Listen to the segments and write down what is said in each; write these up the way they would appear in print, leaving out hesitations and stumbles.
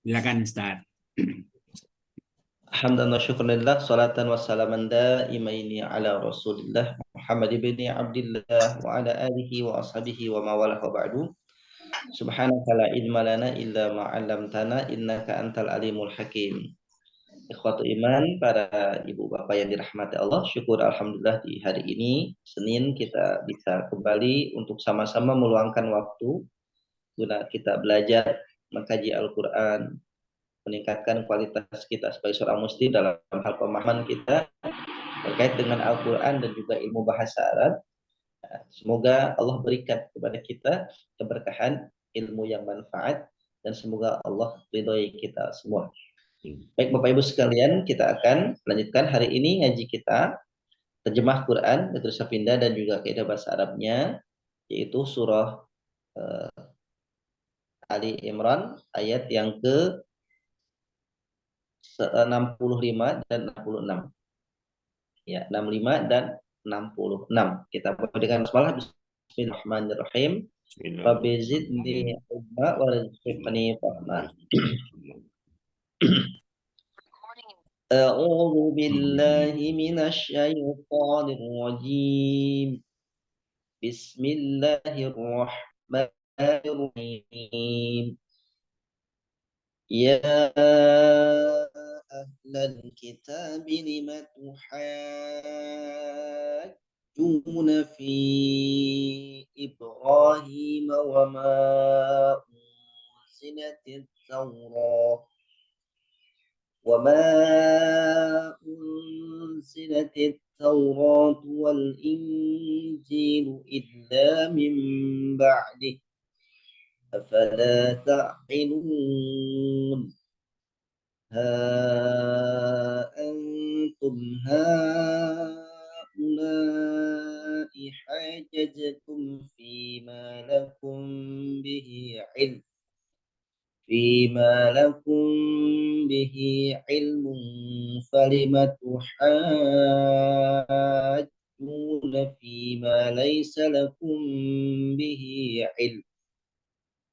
Silakan Ustaz. Hamdan wa syukurillah, salatan wa salaman daimaini ala rasulillah Muhammad ibn Abdillah wa ala alihi wa ashabihi wa mawalah wa ba'du. Subhanaka la ilma lana illa ma 'allamtana innaka antal alimul hakim. Ikhwatu iman, para ibu bapak yang dirahmati Allah, syukur alhamdulillah di hari ini Senin kita bisa kembali untuk sama-sama meluangkan waktu guna kita belajar mengkaji Al-Qur'an, meningkatkan kualitas kita sebagai seorang muslim dalam hal pemahaman kita terkait dengan Al-Quran dan juga ilmu bahasa Arab. Semoga Allah berikan kepada kita keberkahan, ilmu yang manfaat, dan semoga Allah ridhoi kita semua. Baik Bapak Ibu sekalian, kita akan lanjutkan hari ini ngaji kita terjemah Quran, Tulisan Pindah dan juga kaidah bahasa Arabnya, yaitu surah Ali Imran ayat yang ke 65 dan 66. Ya, 65 dan 66. Kita mulai dengan basmalah. Bismillahirrahmanirrahim. Rabbi zidni ilma warzuqni fahma. A'udzu billahi minasy syaithanir rajim. Bismillahirrahmanirrahim. Ya ahlal kitab lima tuhajjuna fi Ibrahim wa ma unzilatit Taurat wal Injil illa min ba'dih afala ta'qilun. أنتم هؤلاء حاججتم فيما لكم به علم فلم تحاجون فيما ليس لكم به علم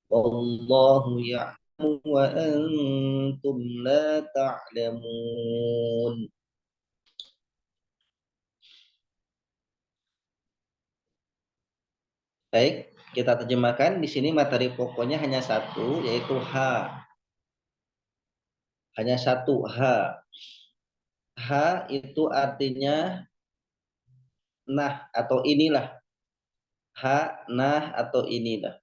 والله يعلم wa antum la ta'lamun. Baik, kita terjemahkan di sini materi pokoknya hanya satu, yaitu H. Hanya satu H. H itu artinya nah atau inilah. H, nah atau inilah.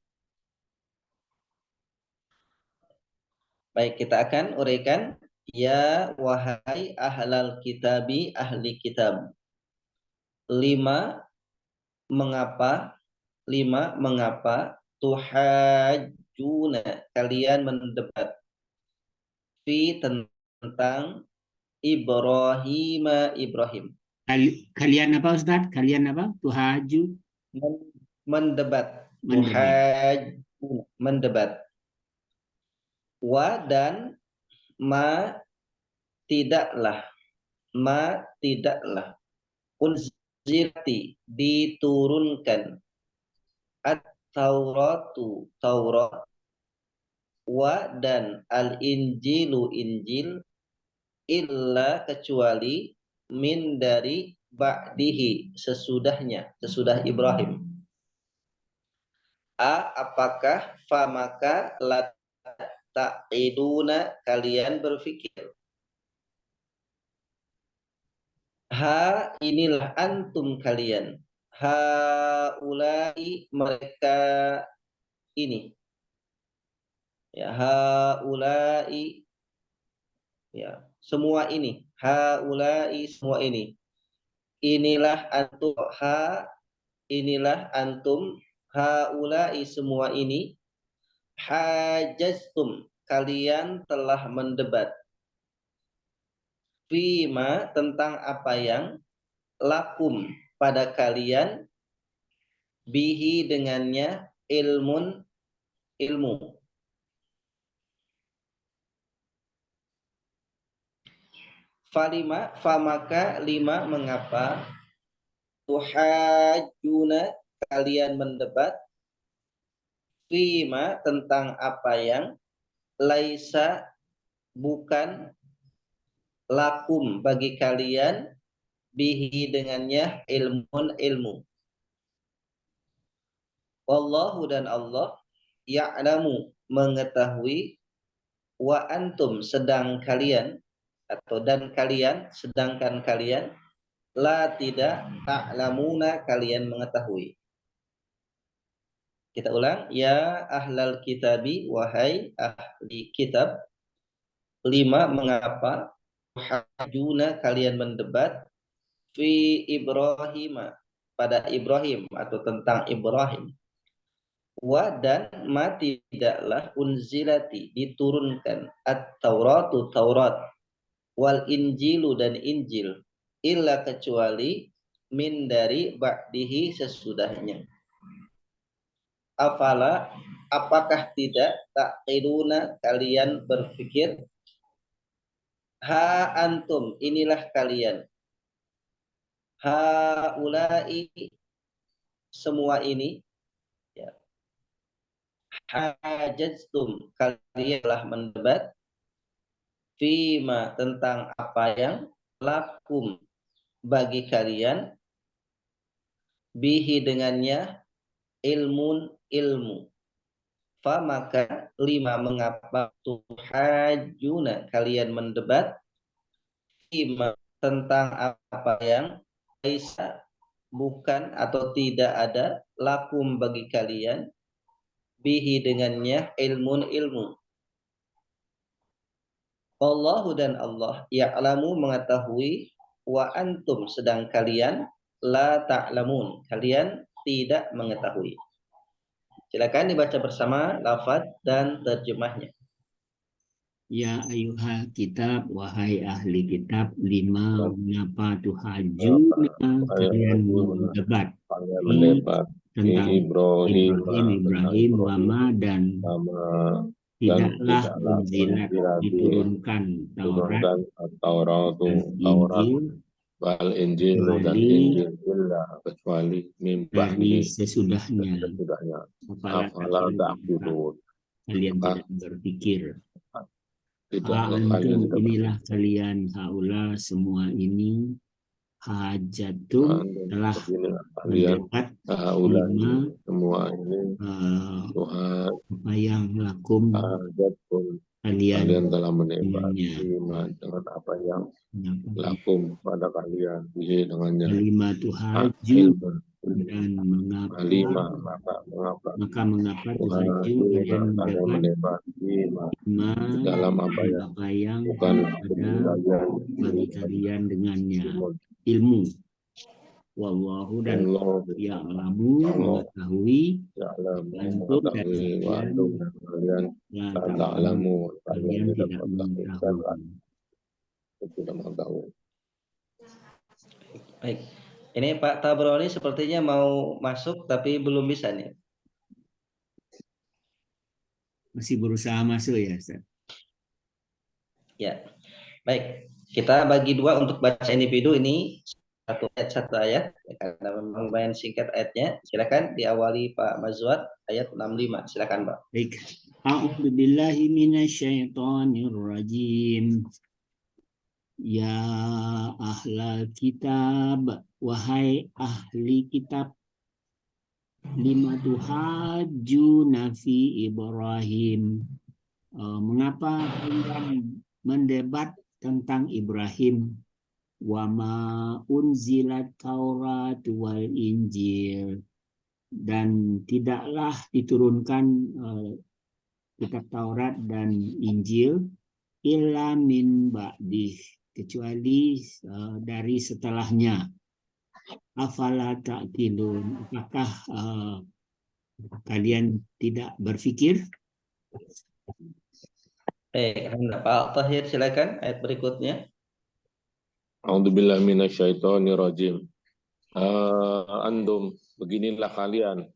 Baik, kita akan uraikan. Ya wahai ahlal kitabi, ahli kitab. 5. Mengapa tuhajjuna kalian mendebat fi tentang Ibrahim. Kalian apa Ustaz? Kalian apa? Tuhaju mendebat. Tuhajjuna mendebat. Wa dan ma tidaklah unzilati diturunkan at-tauratu Taurat wa dan al-injilu Injil illa kecuali min dari ba'dihi sesudah Ibrahim. Apakah famaka la ta'iduna kalian berpikir. Inilah antum kalian. Ulai mereka ini. Ya, ulai ya, semua ini. Ulai semua ini. Inilah antum inilah antum ulai semua ini. Hajjtum kalian telah mendebat. Fima tentang apa yang lakum pada kalian bihi dengannya ilmu. Famaka 5 mengapa tuhajuna kalian mendebat fima tentang apa yang laisa bukan lakum bagi kalian bihi dengannya ilmun ilmu. Wallahu dan Allah ya'lamu mengetahui, wa antum sedang kalian atau dan kalian sedangkan kalian la tidak ta'lamuna kalian mengetahui. Kita ulang, ya ahlal kitabi wahai ahli kitab. 5 mengapa hajuna kalian mendebat fi Ibrahim pada Ibrahim atau tentang Ibrahim. Wa dan ma tidaklah unzilati diturunkan at-tauratu Taurat wal injilu dan Injil illa kecuali min dari ba'dihi sesudahnya. Afala apakah tidak taqiluna kalian berpikir, ha antum inilah kalian, ha ulai semua ini, ya, hajajtum kalian telah mendebat fima tentang apa yang lakum bagi kalian bihi dengannya ilmun ilmu. Fa maka 5 mengapa tuhajuna kalian mendebat fima tentang apa yang laisa bukan atau tidak ada lakum bagi kalian bihi dengannya ilmun ilmu. Allahu dan Allah ya'lamu mengetahui, wa antum sedang kalian la ta'lamun kalian tidak mengetahui. Silakan dibaca bersama lafaz dan terjemahnya. Ya ayuhal kitab, wahai ahli kitab. 5 mengapa tuhajuna kalian mendebat tentang Ibrahim wama dan tidaklah unzilat diturunkan Taurat dan Injil wal Injil dan Injil kecuali dari sesudahnya. Afala ta'qilun. Kalian tidak berpikir. Tidaklah kalian Antum inilah kalian, haula semua ini, hajatun telah mendebat lima semua ini Tuhan apa yang lakum kalian telah mendebat dengannya. dengan apa yang lakum pada kalian dengannya. Kelima tuhaju dan mengapa tuhaju kalian mendebat dalam apa yang bukan ada bagi kalian dengannya ilmu. Wallahu dan ya'lamu mengetahui, antum dan kalian tidak mengetahui. Baik. Ini Pak Tabrani sepertinya mau masuk tapi belum bisa nih. Masih berusaha masuk ya, Ustaz? Ya. Baik. Kita bagi 2 untuk baca individu ini satu ayat karena memang lumayan singkat ayatnya. Silakan diawali Pak Mazwar ayat 65. Silakan, Pak. Baik. A'udzubillahi minasyaitonirrajim. Ya ahlal kitab, wahai ahli kitab. 5 tuhajuna fi Ibrahim. Mengapa kalian mendebat tentang Ibrahim? Wa ma unzilat Taurat wal Injil, dan tidaklah diturunkan kitab Taurat dan Injil illa min ba'dih, kecuali dari setelahnya. Afala ta'qilun, apakah kalian tidak berpikir? Pak Tahir silakan ayat berikutnya. A'udzubillahi minasyaitonirrajim. Andum, beginilah kalian.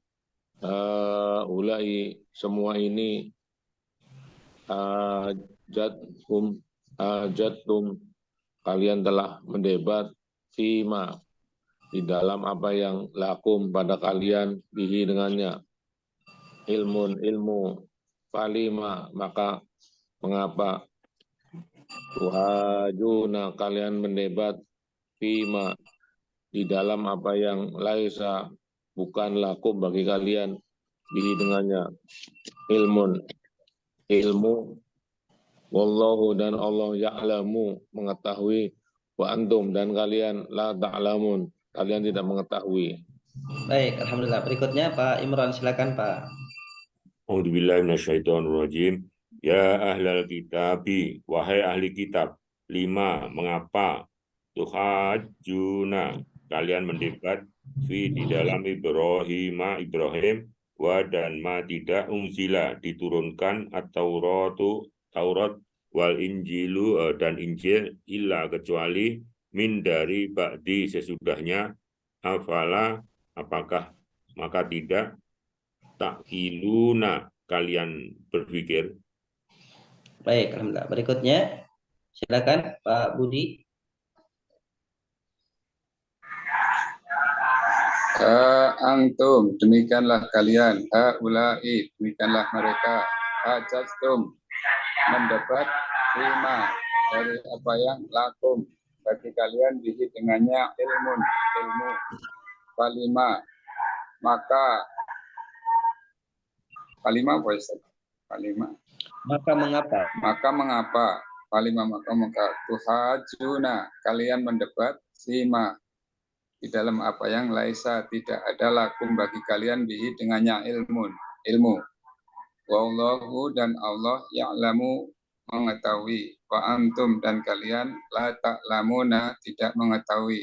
Ulai semua ini ajatum kalian telah mendebat fima di dalam apa yang lakum pada kalian bihi dengannya ilmu falima maka mengapa Tuhajuna, kalian mendebat fima, di dalam apa yang laisa, bukan lakum bagi kalian, bihi dengannya, ilmu, wallahu dan Allah ya'lamu mengetahui, wa antum dan kalian la ta'lamun, kalian tidak mengetahui. Baik, alhamdulillah. Berikutnya Pak Imran, silakan Pak. A'udzubillahi minasyaitonirrajim. Ya ahlal kitabi, wahai ahli kitab. 5. Mengapa tuhajuna, kalian mendebat di dalam Ibrahim wa dan ma tidak unzila, diturunkan Taurat wal Injilu dan Injil, illa kecuali min dari ba'di sesudahnya, afala apakah maka tidak ta'iluna, kalian berpikir. Baik, alhamdulillah. Berikutnya silakan Pak Budi. Antum, demikianlah kalian, haulai, demikianlah mereka, hajastum, mendebat lima dari apa yang lakum bagi kalian bihi dengannya ilmu, palima, maka palima apa Ustaz? Palima. Maka mengapa palima maka tuhajuna, kalian mendebat lima di dalam apa yang laisa, tidak ada lakum bagi kalian bihi dengannya ilmu. Wallahu dan Allah ya'lamu mengetahui, wa antum dan kalian la ta'lamuna tidak mengetahui.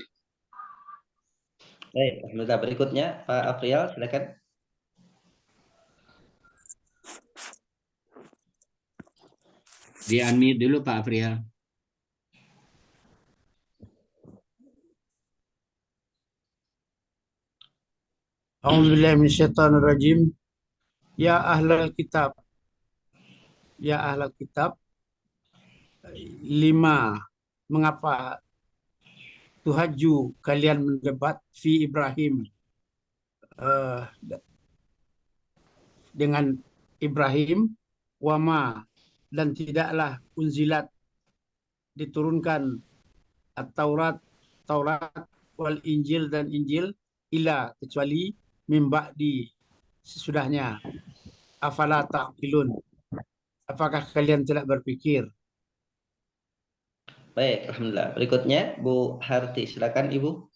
Baik, alhamdulillah. Berikutnya Pak Afrial, silakan. Di-unmute dulu Pak Afrial. A'udzubillahi minasyaitonirrajim. Ya ahlal kitab. Ya ahlal kitab. 5. Mengapa tuhaju, kalian mendebat fi Ibrahim, dengan Ibrahim, wama, dan tidaklah unzilat, diturunkan Taurat wal Injil dan Injil, ila kecuali mimba di sesudahnya. Afala ta'qilun, apakah kalian tidak berpikir? Baik, alhamdulillah. Berikutnya Bu Harti, silakan Ibu.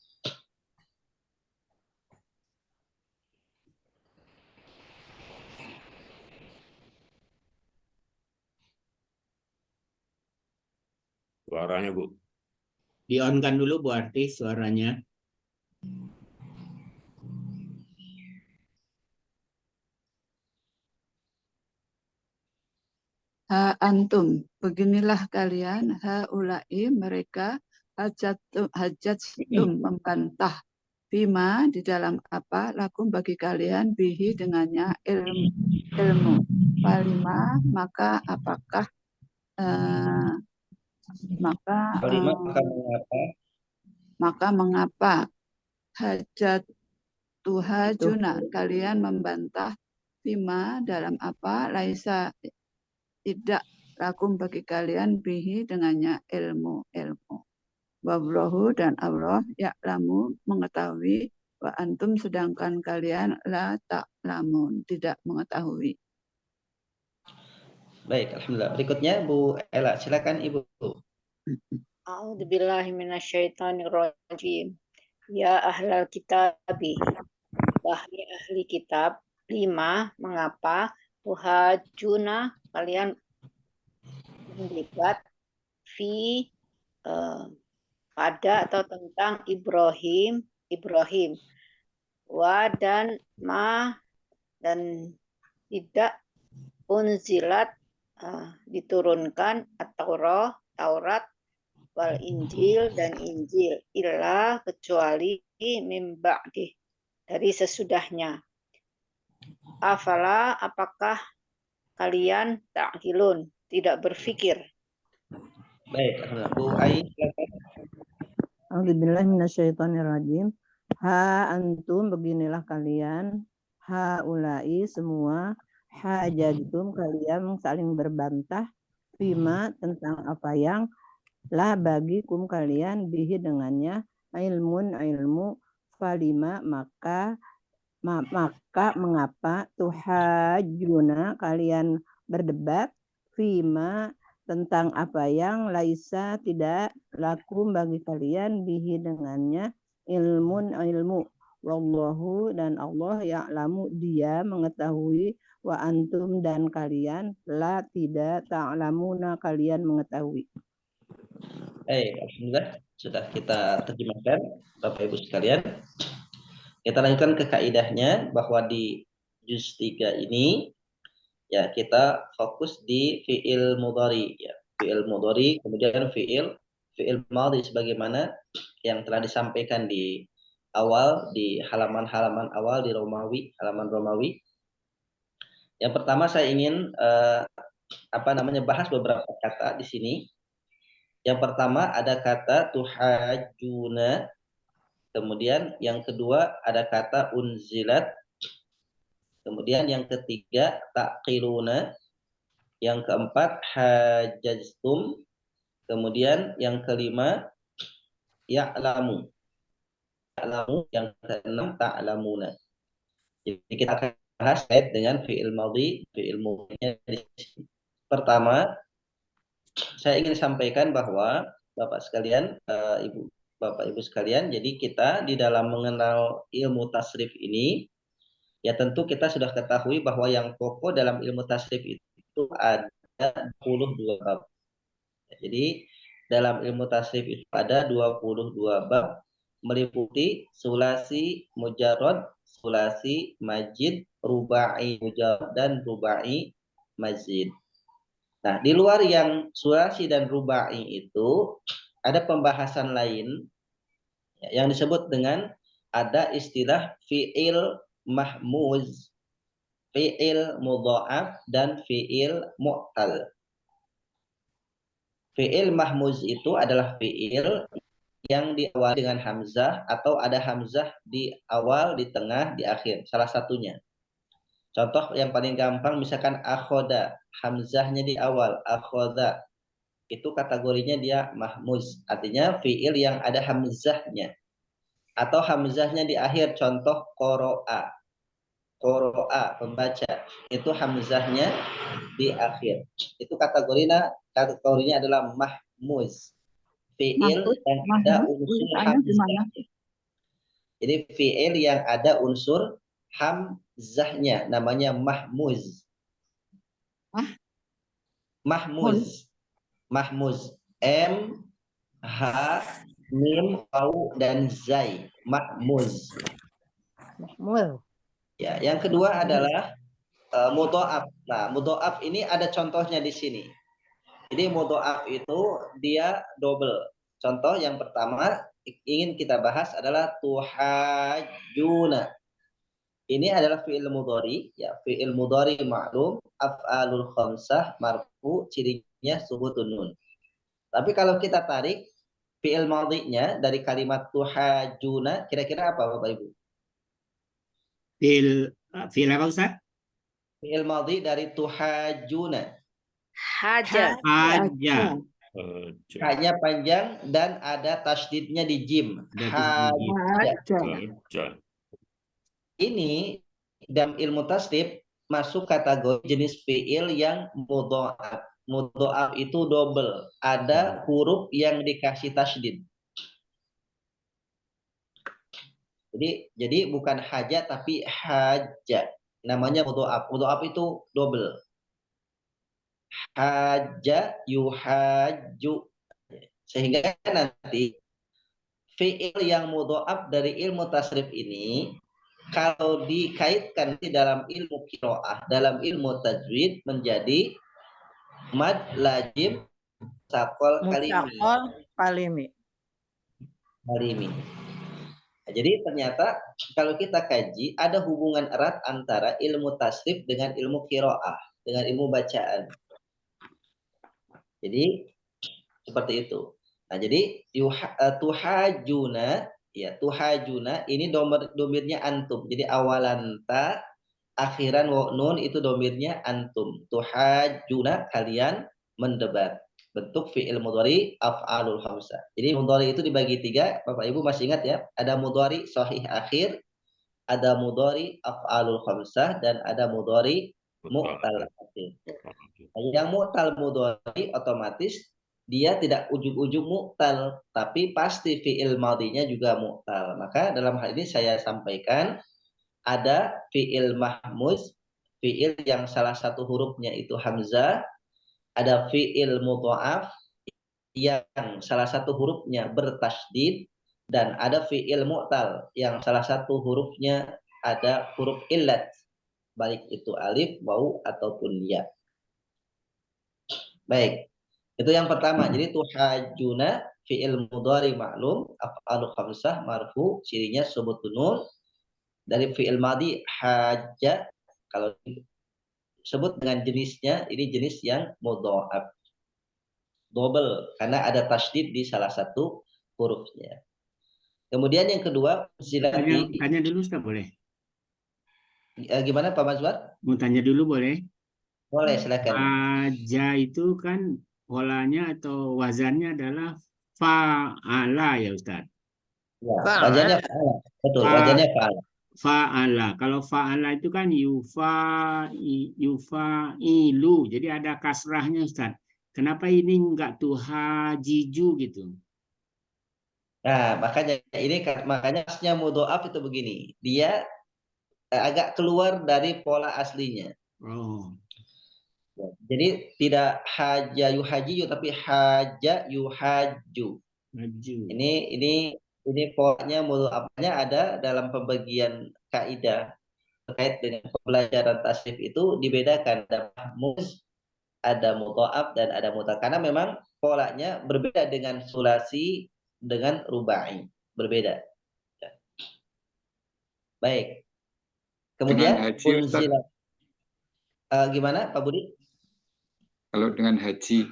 Suaranya, Bu. Di-on-kan dulu Bu Arti suaranya. Ha antum, beginilah kalian, haulai mereka, hajatum membantah, bima di dalam apa, lakum bagi kalian, bihi dengannya ilmu. Palima, maka apakah, maka mengapa hajatuhajuna, kalian membantah, bima dalam apa, laisa tidak lakum bagi kalian bihi dengannya ilmu. Wallahu dan Allah ya'lamu mengetahui, wa antum sedangkan kalian la ta'lamun tidak mengetahui. Baik, alhamdulillah. Berikutnya Bu Ella, silakan Ibu. A'udzubillahi minasyaitonirrajim. Ya ahlal kitabi, wahai ahli kitab. 5. Mengapa tuhajuna, kalian mendebat pada atau tentang Ibrahim, wa dan ma, dan tidak unzilat, diturunkan Taurat wal Injil dan Injil, illa kecuali mim ba'di, dari sesudahnya. Afala, apakah kalian ta'qilun, tidak berpikir? Baik, alhamdulillah. Bu Ai, silakan. A'udzubillahi minasyaitonirrajim. Ha antum, beginilah kalian, haulai semua, hajajtum, kalian saling berbantah, Fima tentang apa yang lah bagikum kalian bihi dengannya ilmun ilmu falima maka mengapa tuhajuna kalian berdebat fima tentang apa yang laisa tidak lakum bagi kalian bihi dengannya ilmun ilmu wallahu dan Allah ya'lamu dia mengetahui wa antum dan kalian la tidak ta'lamuna kalian mengetahui. Alhamdulillah sudah kita terjemahkan Bapak Ibu sekalian. Kita lanjutkan ke kaidahnya bahwa di juz 3 ini ya kita fokus di fi'il mudhari ya. Fi'il mudhari kemudian fi'il madhi sebagaimana yang telah disampaikan di awal di halaman-halaman awal di halaman Romawi. Yang pertama saya ingin bahas beberapa kata di sini. Yang pertama ada kata tuhajuna. Kemudian yang kedua ada kata unzilat. Kemudian yang ketiga taqiluna. Yang keempat hajajtum. Kemudian yang kelima ya'lamu. Yang keenam ta'lamuna. Jadi kita akan bahas kait dengan fi'il madhi, fi'il mudhari'nya di sini. Pertama, saya ingin sampaikan bahwa Bapak sekalian, Bapak Ibu sekalian, jadi kita di dalam mengenal ilmu tasrif ini, ya tentu kita sudah ketahui bahwa yang pokok dalam ilmu tasrif itu ada 22 bab. Jadi dalam ilmu tasrif itu ada 22 bab, meliputi sulasi mujarrad, sulasi majid, rubai mujarrad, dan rubai mazid. Nah, di luar yang sulasi dan rubai itu ada pembahasan lain yang disebut dengan ada istilah fi'il mahmuz, fi'il mudha'af, dan fi'il mu'tal. Fi'il mahmuz itu adalah fi'il yang diawali dengan hamzah atau ada hamzah di awal, di tengah, di akhir, salah satunya. Contoh yang paling gampang misalkan akhoda, hamzahnya di awal, akhoda. Itu kategorinya dia mahmuz, artinya fi'il yang ada hamzahnya. Atau hamzahnya di akhir, contoh qoro'a. Qoro'a, pembaca. Itu hamzahnya di akhir. Itu kategorinya adalah mahmuz. Fi'il yang ada unsur hamzah. Jadi fi'il yang ada unsur hamzahnya namanya mahmuz. Mahmuz. M, H, Mim, Waw, dan Zai. Mahmuz. Ya, yang kedua adalah mudha'af. Nah, mudha'af ini ada contohnya di sini. Jadi mudha'af itu dia double. Contoh yang pertama ingin kita bahas adalah tuhajuna. Ini adalah fi'il mudhari, ya, fi'il mudhari ma'lum, af'alul khamsah marfu, cirinya subutun nun. Tapi kalau kita tarik fi'il madhinya dari kalimat tuhajuna, kira-kira apa Bapak Ibu? Fi'il apa Ustaz? Fi'il madhi dari tuhajuna. Haja. Hanya panjang dan ada tasydidnya di jim. Haja. Ini dalam ilmu tasrif masuk kategori jenis fi'il yang mudha'af. Mudha'af itu double. Ada huruf yang dikasih tasydid. Jadi bukan haja tapi haja. Namanya mudha'af. Mudha'af itu double. Haja yuhaju. Sehingga nanti fi'il yang mudha'af dari ilmu tasrif ini kalau dikaitkan di dalam ilmu qiraah, dalam ilmu tajwid menjadi mad lazim mutsaqal kalimi. Nah, jadi ternyata kalau kita kaji ada hubungan erat antara ilmu tasrif dengan ilmu qiraah, dengan ilmu bacaan. Jadi seperti itu. Nah, jadi tuhajuna, ya, tuhajuna ini domirnya antum. Jadi awalan ta, akhiran nun itu domirnya antum. Tuhajuna, kalian mendebat. Bentuk fi'il mudhari af'alul khamsah. Jadi mudhari itu dibagi 3, Bapak Ibu masih ingat ya? Ada mudhari sahih akhir, ada mudhari af'alul khamsah, dan ada mudhari mu'tal akhir. Yang mu'tal mudhari otomatis dia tidak ujung-ujung mu'tal, tapi pasti fi'il madhinya juga mu'tal. Maka dalam hal ini saya sampaikan ada fi'il mahmuz, fi'il yang salah satu hurufnya itu hamzah, ada fi'il mudha'af yang salah satu hurufnya bertasydid, dan ada fi'il mu'tal yang salah satu hurufnya ada huruf illat, baik itu alif, waw ataupun ya. Baik, itu yang pertama. Jadi tuhajuna fi'il mudhari ma'lum af'alu khamsah marfu, cirinya subutun nun. Dari fi'il madhi hajja, kalau disebut dengan jenisnya, ini jenis yang mudha'af, double, karena ada tasydid di salah satu hurufnya. Kemudian yang kedua, tanya dulu Ustaz, boleh? Gimana Pak Mazwar? Mau tanya dulu boleh? Boleh, silakan. Haja itu kan polanya atau wazannya adalah fa'ala ya Ustaz. Ya, wazannya fa'ala. Betul, wazannya fa'ala. Fa'ala. Kalau fa'ala itu kan yufa'ilu. Jadi ada kasrahnya Ustaz. Kenapa ini enggak tuhajiju gitu? Nah, makanya asnya mudha'af itu begini. Dia agak keluar dari pola aslinya. Oh. Jadi tidak haja yuhajiyu, tapi haja yuhaju. Ini polanya mudha'afnya ada dalam pembagian kaidah terkait dengan pembelajaran tasrif itu dibedakan, ada mahmuz, ada mudha'af, dan ada mu'tal, karena memang polanya berbeda dengan sulasi dengan rubai, berbeda. Baik. Kemudian gimana Pak Budi? Kalau dengan haji,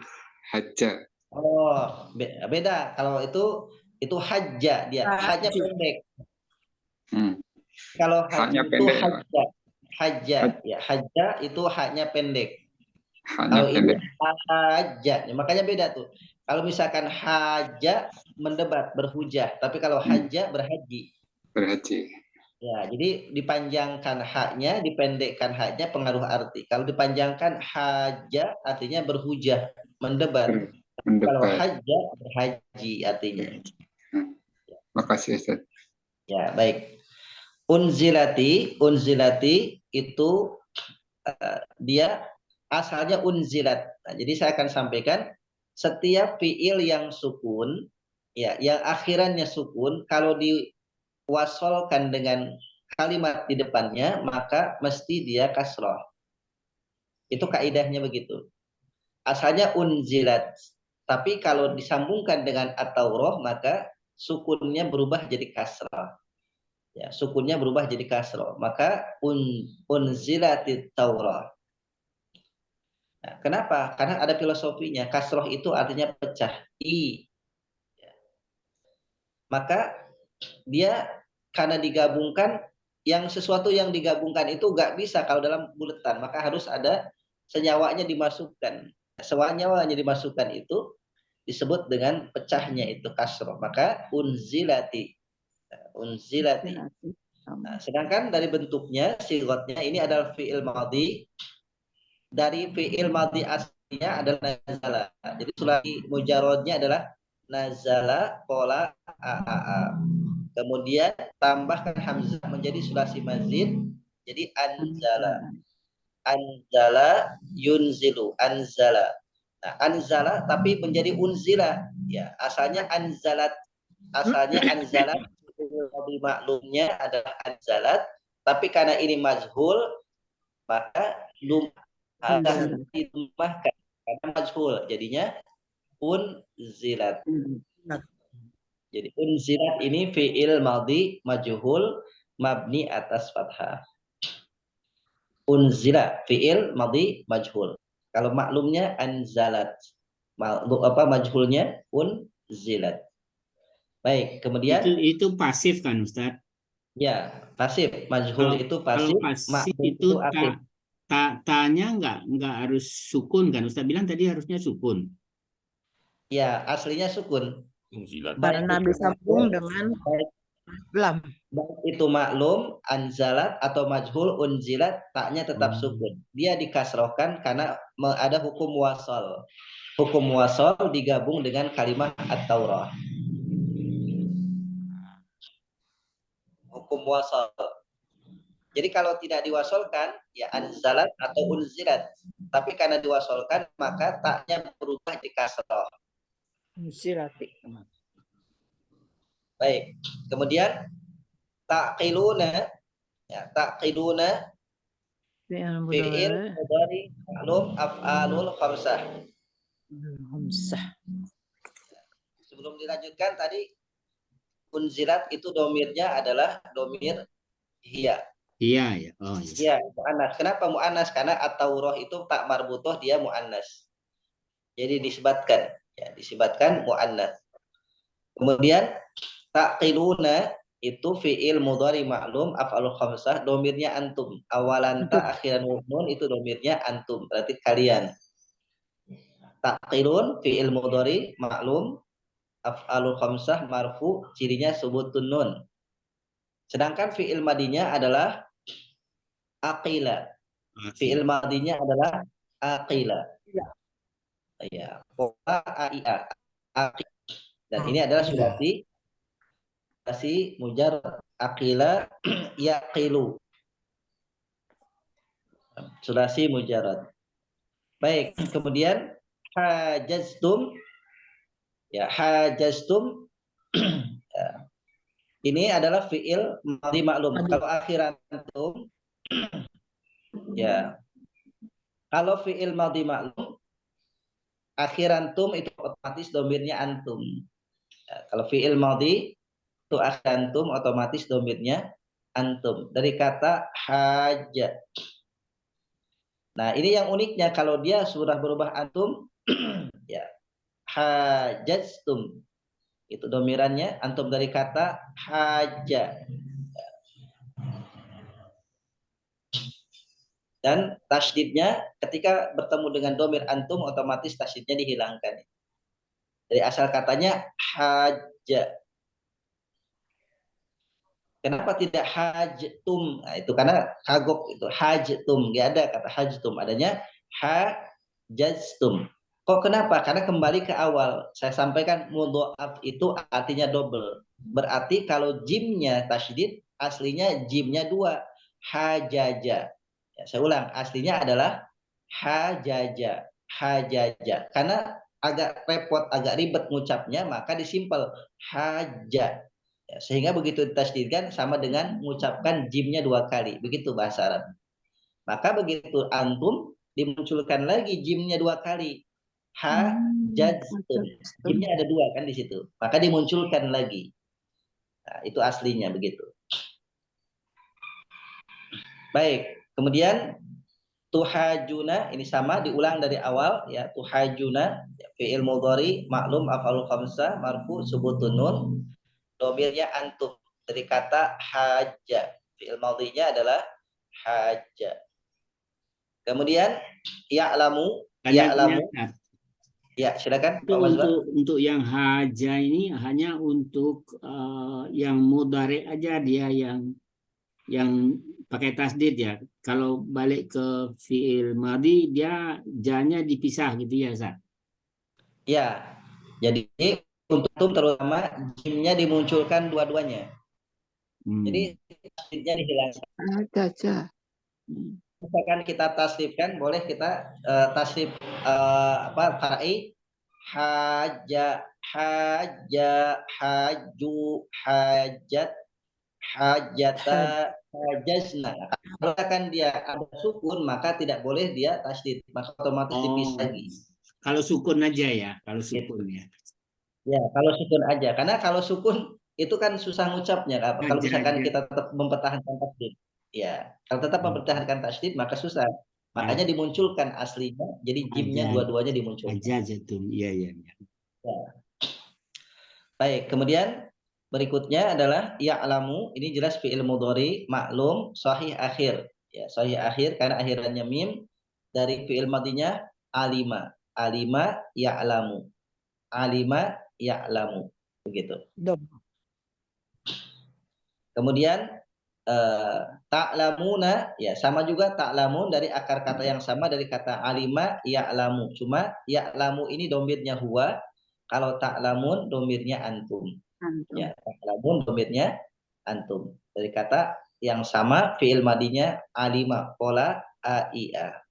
hajja. Oh, beda. Kalau itu hajja, dia hajja pendek. Kalau haji itu hajja, ya hajja itu haknya pendek. Kalau ini hajja, makanya beda tuh. Kalau misalkan hajja mendebat, berhujah, tapi kalau hajja berhaji. Berhaji. Ya, jadi dipanjangkan haknya, dipendekkan haknya, pengaruh arti. Kalau dipanjangkan hajja artinya berhujah, mendebat. Kalau hajja berhaji artinya. Makasih Ustaz. Ya, baik. Unzilati itu dia asalnya unzilat. Nah, jadi saya akan sampaikan setiap fiil yang sukun, ya, yang akhirannya sukun, kalau diwasolkan dengan kalimat di depannya, maka mesti dia kasroh. Itu kaidahnya begitu. Asalnya unzilat, tapi kalau disambungkan dengan at-taurah, maka sukunnya berubah jadi kasroh. Ya, sukunnya berubah jadi kasroh. Maka unzilatit taurah. Nah, kenapa? Karena ada filosofinya. Kasroh itu artinya pecah. Ya. Maka dia karena digabungkan, yang sesuatu yang digabungkan itu nggak bisa kalau dalam buletan, maka harus ada senyawanya dimasukkan. Senyawanya dimasukkan itu disebut dengan pecahnya itu kasroh. Maka unzilati. Nah, sedangkan dari bentuknya, sigotnya ini adalah fi'il madhi. Dari fi'il madhi aslinya adalah nazala. Jadi sulasi mujarodnya adalah nazala pola aa. Kemudian tambahkan hamzah menjadi sulasi mazid, jadi anzala. Anzala yunzilu, anzala. Nah, anzala tapi menjadi unzila. Ya, asalnya anzalat. Maklumnya adalah anzalat, tapi karena ini mazhul, maka akan ditambahkan karena mazhul, jadinya unzilat. Jadi unzilat ini fi'il madhi majhul mabni atas fathah. Unzila fi'il madhi majhul. Kalau maklumnya anzalat, majhulnya unzilat. Baik, kemudian itu pasif kan Ustaz? Ya, pasif. Majhul itu pasif, kalau pasif itu aktif. tanya nggak harus sukun kan? Ustaz bilang tadi harusnya sukun. Ya, aslinya sukun. Unzilat. Karena disambung dengan lam. Baik itu maklum, anzalat atau majhul, unzilat, taknya tetap sukun. Dia dikasrohkan karena ada hukum wasol. Hukum wasol digabung dengan kalimat at-Taurah. Hukum wasol. Jadi kalau tidak diwasolkan, ya anzalat atau unzilat. Tapi karena diwasolkan, maka taknya berubah di kasroh. Unzilati. Baik. Kemudian taqiluna, ya taqiluna fi'il mudhari ma'lum af'alul khamsah. Sebelum dilanjutkan tadi unzilat itu domirnya adalah domir hiya. Iya ya. Oh iya. Iya, mu'annas. Kenapa mu'annas? Karena at-Taurah itu tak marbutoh, dia mu'annas. Jadi disebutkan, ya disebutkan mu'annas. Kemudian taqiluna itu fi'il mudhari ma'lum af'alul khamsah, domirnya antum. Awalan ta akhiran nun itu domirnya antum, berarti kalian. Taqilun fi'il mudhari ma'lum af'alul khamsah marfu, cirinya subutun nun. Sedangkan fi'il madinya adalah aqila. Fi'il madinya adalah aqila. Ya, aia. Dan ini adalah sulasi mujarrad. Aqila yaqilu. Sulasi mujarrad. Baik, kemudian hajaztum. Ya, hajaztum. Ini adalah fi'il madhi maklum. Kalau akhiran antum, ya. Kalau fi'il madhi maklum, akhiran antum itu otomatis domirnya antum. Ya, kalau fi'il madhi itu akhiran antum otomatis domirnya antum. Dari kata haja. Nah, ini yang uniknya kalau dia sudah berubah antum, ya hajaztum. Itu domirannya antum dari kata haja. Dan tasydidnya ketika bertemu dengan domir antum otomatis tasydidnya dihilangkan. Dari asal katanya haja. Kenapa tidak hajtum? Nah, itu karena kagok itu hajtum, nggak ada kata hajtum, adanya hajaztum. Kok kenapa? Karena kembali ke awal. Saya sampaikan mudhoaf itu artinya double. Berarti kalau jimnya tasydid, aslinya jimnya 2. Hajaja. Ya, saya ulang, aslinya adalah hajaja. Hajaja. Karena agak repot, agak ribet ngucapnya, maka disimpel haja. Ya, sehingga begitu ditasydidkan sama dengan mengucapkan jimnya 2 kali. Begitu bahasa Arab. Maka begitu antum dimunculkan lagi jimnya 2 kali. Hajaztum. Jimnya ada 2 kan di situ. Maka dimunculkan lagi. Nah, itu aslinya begitu. Baik, kemudian tuhajuna ini sama diulang dari awal ya, tuhajuna fi'il mudhari maklum af'alul khamsah marfu subutun nun, domirnya antum dari kata haja. Fi'il madhinya adalah haja. Kemudian ya'lamu. Ya, silakan. Untuk yang haja ini hanya untuk yang mudhari aja, dia yang pakai tasdid ya. Kalau balik ke fi'il madhi dia janya dipisah gitu ya, Ustaz. Ya. Jadi untuk terutama jimnya dimunculkan dua-duanya. Jadi tasdidnya dihilangkan. Haja. Misalkan kita tasrifkan, boleh kita tasrif farai haja, haju, hajat, hajata, hajazna. Kalau kan dia ada sukun, maka tidak boleh dia tasdid, maka otomatis dipisah lagi. Kalau sukun aja ya, kalau sukun ya. Ya, kalau sukun aja, karena kalau sukun itu kan susah ngucapnya. Kalau misalkan kita tetap mempertahankan tasdid. Ya, kalau tetap mempertahankan tasdid maka susah. Makanya dimunculkan aslinya, jadi jimnya dua-duanya dimunculkan. Ajazatum, iya. Ya. Baik, kemudian berikutnya adalah ya'lamu, ini jelas fi'il mudhari maklum sahih akhir. Ya, sahih akhir karena akhirannya mim. Dari fi'il madinya alima. Alima ya'lamu. Alima ya'lamu. Begitu. Kemudian ta'lamuna, ya sama juga ta'lamun dari akar kata yang sama dari kata alima ya'lamu. Cuma ya'lamu ini domirnya huwa, kalau ta'lamun domirnya antum. Ya, ta'lamun domirnya antum. Dari kata yang sama fi'il madinya alima, pola a-i-a.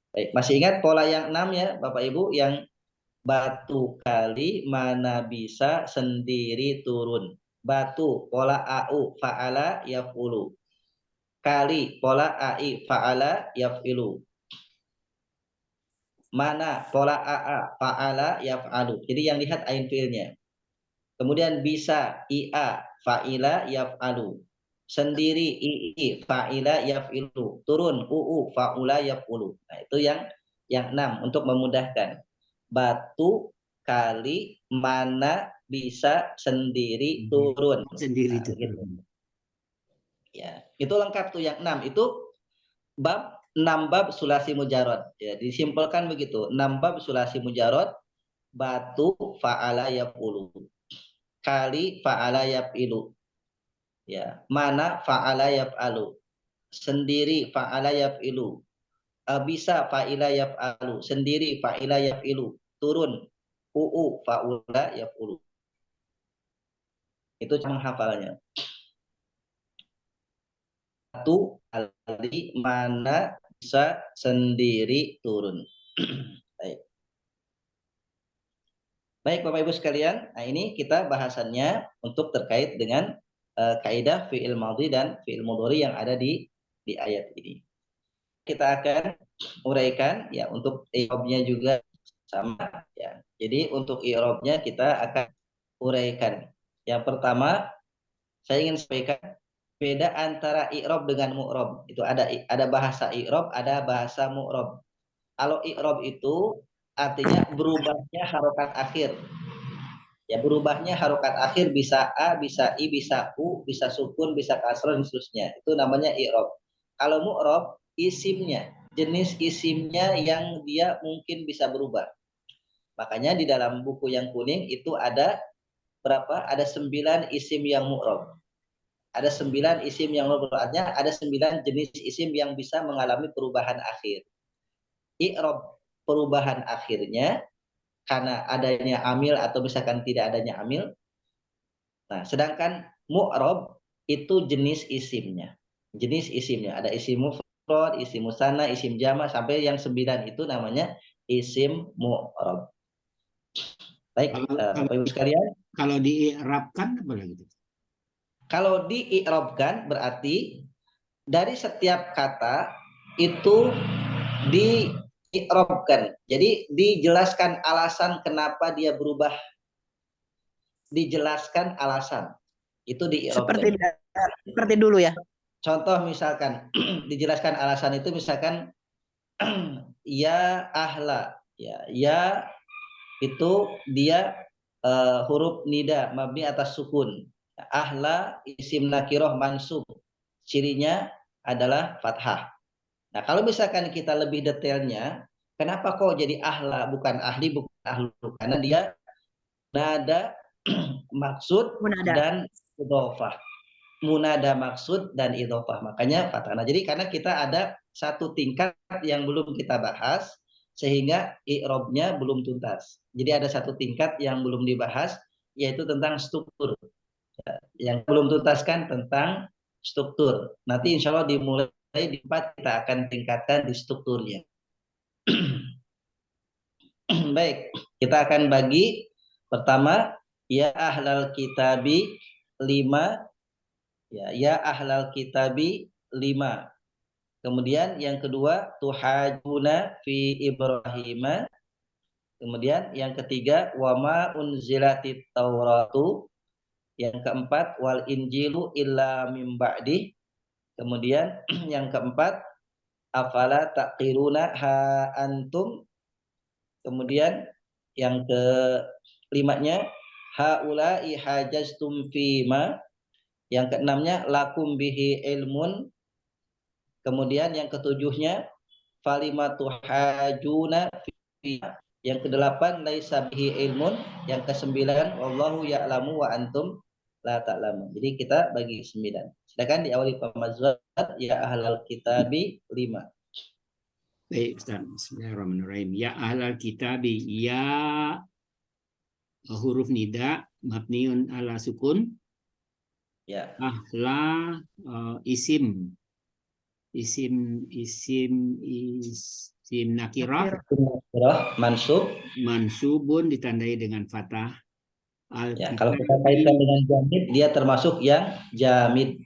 Baik, masih ingat pola yang 6 ya Bapak Ibu, yang batu kali mana bisa sendiri turun. Batu pola au fa'ala yaf'ulu. Kali pola ai fa'ala yaf'ilu. Mana pola aa fa'ala yaf'alu. Jadi yang lihat ain fi'ilnya. Kemudian bisa ia fa'ila yaf'alu. Sendiri ii fa'ila yaf'ilu. Turun uu fa'ula yaf'ulu. Nah, itu yang 6 untuk memudahkan. Batu kali mana bisa sendiri turun. Sendiri Nah, turun. gitu. Ya, itu lengkap tuh yang 6. Itu bab 6 bab sulasi mujarad. Ya, disimpulkan begitu. 6 bab sulasi mujarad. Batu fa'ala yaf'ulu. Kali fa'ala yaf'ilu. Ya, mana fa'ala yaf'alu. Sendiri fa'ala yaf'ilu. Bisa fa'ila yaf'alu. Sendiri fa'ila yaf'ilu. Turun uu fa'ula yaf'ulu. Itu cara menghafalnya. Batu kali mana bisa sendiri turun. Baik. Baik Bapak Ibu sekalian, nah ini kita bahasannya untuk terkait dengan kaidah fi'il madhi dan fi'il mudhari yang ada di ayat ini. Kita akan uraikan ya, untuk i'rabnya juga sama ya. Jadi untuk i'rabnya kita akan uraikan. Yang pertama saya ingin sampaikan beda antara i'rab dengan mu'rab. Itu ada bahasa i'rab, ada bahasa mu'rab. Kalau i'rab itu artinya berubahnya harokat akhir. Ya, berubahnya harokat akhir bisa a, bisa i, bisa u, bisa sukun, bisa kasroh dan seterusnya. Itu namanya i'rab. Kalau mu'rab isimnya, jenis isimnya yang dia mungkin bisa berubah. Makanya di dalam buku yang kuning itu ada berapa? Ada 9 isim yang mu'rab. Ada 9 isim yang berartinya ada 9 jenis isim yang bisa mengalami perubahan akhir. I'rab perubahan akhirnya karena adanya amil atau misalkan tidak adanya amil. Nah, sedangkan mu'rab itu jenis isimnya. Jenis isimnya ada isim mufrad, isim musanna, isim jama' sampai yang 9 itu namanya isim mu'rab. Baik, Bapak Ibu sekalian, kalau di'rabkan apa lagi? Kalau di'irabkan berarti dari setiap kata itu di'irabkan. Jadi dijelaskan alasan kenapa dia berubah. Dijelaskan alasan. Itu di'irabkan. Seperti dulu ya. Contoh misalkan dijelaskan alasan itu misalkan ya ahla. Ya itu dia huruf nida mabni atas sukun. Ahla isim nakiroh mansub, cirinya adalah fathah. Nah, kalau misalkan kita lebih detailnya, kenapa kok jadi ahla bukan ahli, bukan ahlu? Karena dia nada maksud dan idhofah. Munada maksud dan idhofah, makanya fathah. Nah, jadi karena kita ada satu tingkat yang belum kita bahas, sehingga i'rabnya belum tuntas. Jadi ada satu tingkat yang belum dibahas, yaitu tentang struktur. Yang belum tuntaskan tentang struktur. Nanti insya Allah dimulai di 4 kita akan tingkatkan di strukturnya. Baik, kita akan bagi pertama ya ahlal kitabi 5. Ya ahlal kitabi 5. Kemudian yang kedua tuhajuna fi Ibrahim. Kemudian yang ketiga wama unzilatit tauratu. Yang keempat wal injilu illa mim ba'di. Kemudian yang keempat afala taqiruna ha antum. Kemudian yang kelimanya haula'i hajastum fima. Yang keenamnya lakum bihi ilmun. Kemudian yang ketujuhnya falimatu hajuna fi. Yang kedelapan laisa bihi ilmun. Yang kesembilan wallahu ya'lamu wa antum la ta'lamun. Jadi kita bagi 9. Silakan diawali pemazuat ya ahlal kitabi 5. Baik, Ustaz. Bismillahirrahmanirrahim. Ya ahlal kitabi, ya huruf nida mabniun ala sukun. Ya. Ahla isim nakirah Mansub. mansubun ditandai dengan fathah. Ya, kalau kita kaitkan dengan jamid, dia termasuk yang jamid.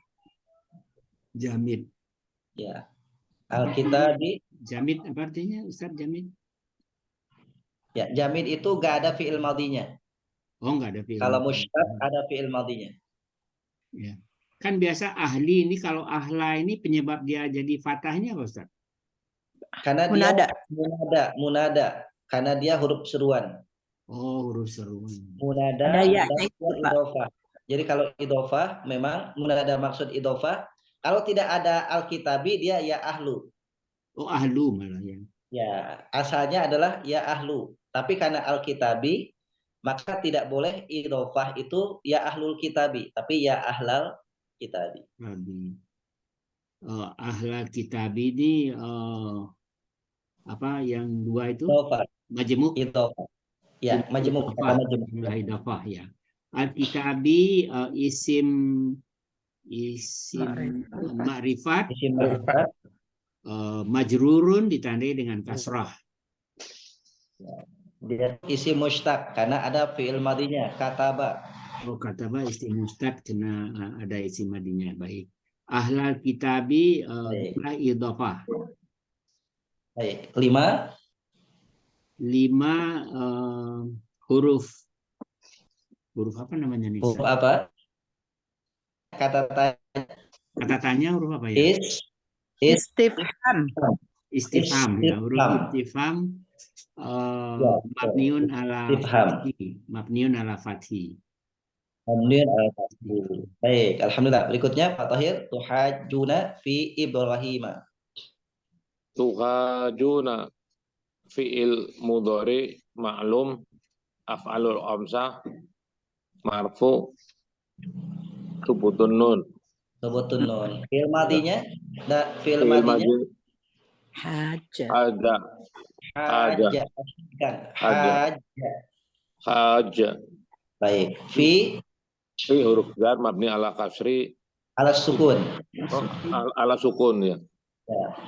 Jamid. Ya. Al-kitabi. Jamid apa artinya, Ustaz? Jamid? Ya, jamid itu gak ada fi'il madinya. Oh, nggak ada fi'il. Kalau mushtaq ada fi'il madinya. Ya. Kan biasa ahli ini, kalau ahla ini penyebab dia jadi fathahnya apa, Ustaz? Karena dia munada. Karena dia huruf seruan. Oh, huruf seruan. Munada dan idhofah. Jadi kalau idhofah memang munada maksud idhofah. Kalau tidak ada al-kitabi dia ya ahlu. Oh, ahlu malah ya. Ya, asalnya adalah ya ahlu. Tapi karena al-kitabi maka tidak boleh idhofah itu ya ahlul kitabi, tapi ya ahlal kitabi. Ahlal kitabi ini apa yang dua itu? Majemuk. Idhofah. Ya, majemuk kata majemuk. Idhofah ya. Al-kitabi isim ma'rifat. Isim ma'rifat. Majrurun ditandai dengan kasrah. Dia isim mushtaq karena ada fi'il madinya, kataba. Oh, kataba isim mushtaq karena ada isim madinya. Baik. Ahlal kitabi idhofah. Baik. 5 huruf apa namanya nih? Huruf apa? Kata tanya huruf apa ya? Istifham. Istifham ya, huruf istifham mabniun ala fathi. Mabniun ala fathi. Baik, alhamdulillah. Berikutnya Pak Tahir, tuhajuna fi Ibrahim. Tuhajuna fi'il mudhari ma'lum af'alul khamsah marfu subutun nun. Subutun nun. Fi'il madinya? Fi'il madinya? Haja. Baik. Fi huruf jar mabni ala kasri ala sukun. Ala sukun ya.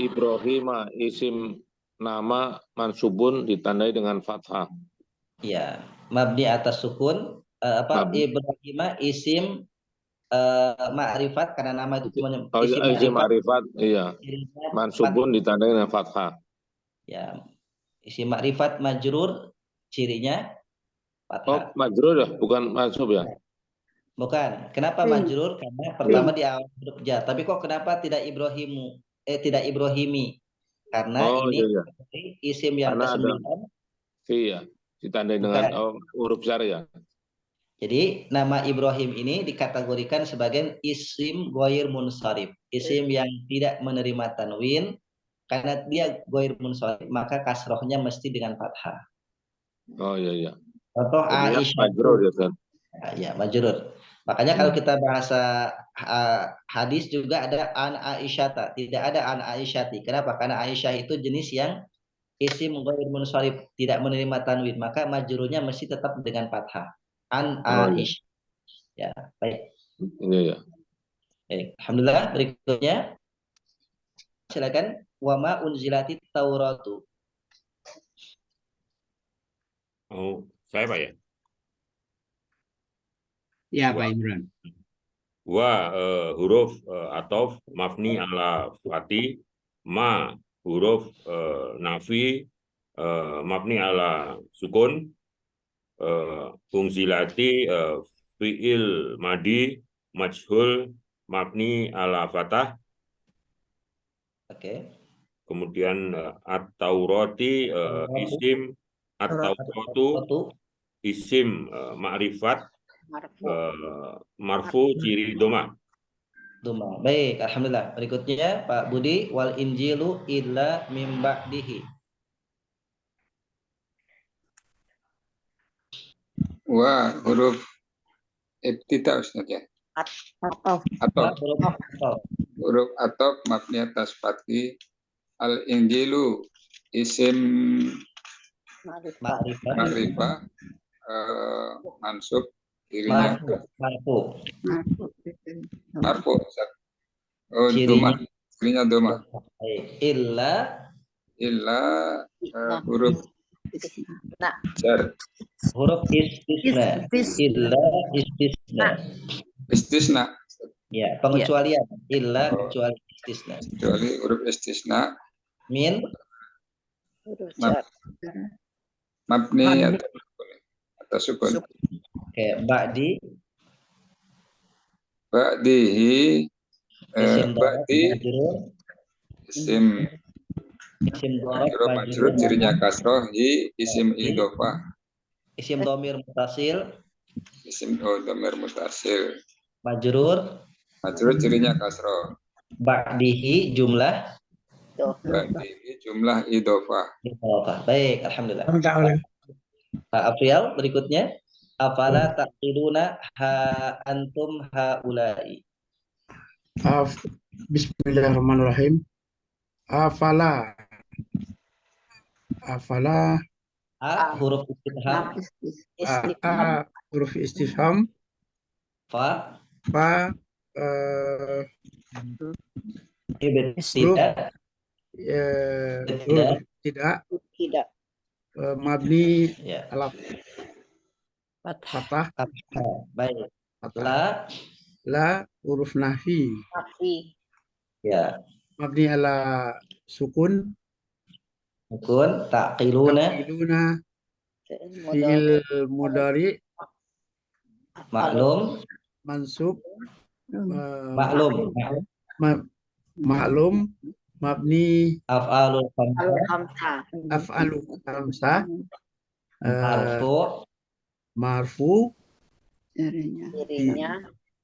Ibrahim isim nama mansubun ditandai dengan fathah. Ya, mabni atas sukun. Ibrahim isim ma'rifat karena nama itu cuma isim ma'rifat, iya. Mansubun ditandai dengan fathah. Ya. Isim ma'rifat majrur cirinya fathah. Oh, majrur ya, bukan mansub ya? Bukan. Kenapa majrur? Karena pertama di awal huruf jar. Tapi kok kenapa tidak Ibrahimi? Karena ini isim yang ke-9. Iya, ditandai dengan huruf jar ya. Jadi nama Ibrahim ini dikategorikan sebagai isim ghair munsharif, isim yang tidak menerima tanwin. Karena dia ghair munsharif, maka kasrohnya mesti dengan fathah. Oh iya. Contoh Aisyah. Majrur ya kan? Ya, majrur. Makanya kalau kita bahasa hadis juga ada an Aisyata, tidak ada an Aisyati. Kenapa? Karena Aisyah itu jenis yang isim ghair munsharif, tidak menerima tanwin, maka majrurnya mesti tetap dengan fathah. An Aisyah. Ya, baik. Iya. Baik, alhamdulillah. Berikutnya silakan wama unzilati tauratu. Oh, saya Pak ya? Ya, Pak Imran. Huruf atof mafni ala fati, ma huruf nafi mafni ala sukun, unzilati fi'il madi majhul mafni ala fatah. Oke. Kemudian at-taurati isim, at-tauratu isim ma'rifat marfu ciri doma. Doma. Baik, alhamdulillah. Berikutnya Pak Budi, wal injilu illa mim ba'dihi. Wa huruf ibtida Ustaz ya. Atau Huruf atop mabni atas fathi. Al injilu isim ma'rifah mansub dirinya marfu. Oh, doma. Dirinya doma. Illa huruf jar. Huruf istisna. Illa istisna. Istisna. Ya, pengecualian. Illa kecuali istisna. Kecuali huruf istisna. Min Mabni atau sukun. Oke, ba'di. Ba'dihi ba'di isim majrur cirinya kasroh, hi isim idhofah. Isim dhamir mutasil. Isim dhamir mutasil. Majrur cirinya kasroh. Ba'dihi jumlah. Ba'dihi jumlah idhofah. Baik, alhamdulillah. Pak Afrial berikutnya. Afala taqiluna ha antum haula'i. Bismillahirrahmanirrahim. Afala Huruf istifham. Huruf istifham. Fa tidak mabni ala fathah. Baik. La huruf nafi. Ya. Mabni ala sukun. Taqiluna fi'il mudhari maklum mansub maklum mabni af'alul khamsah marfu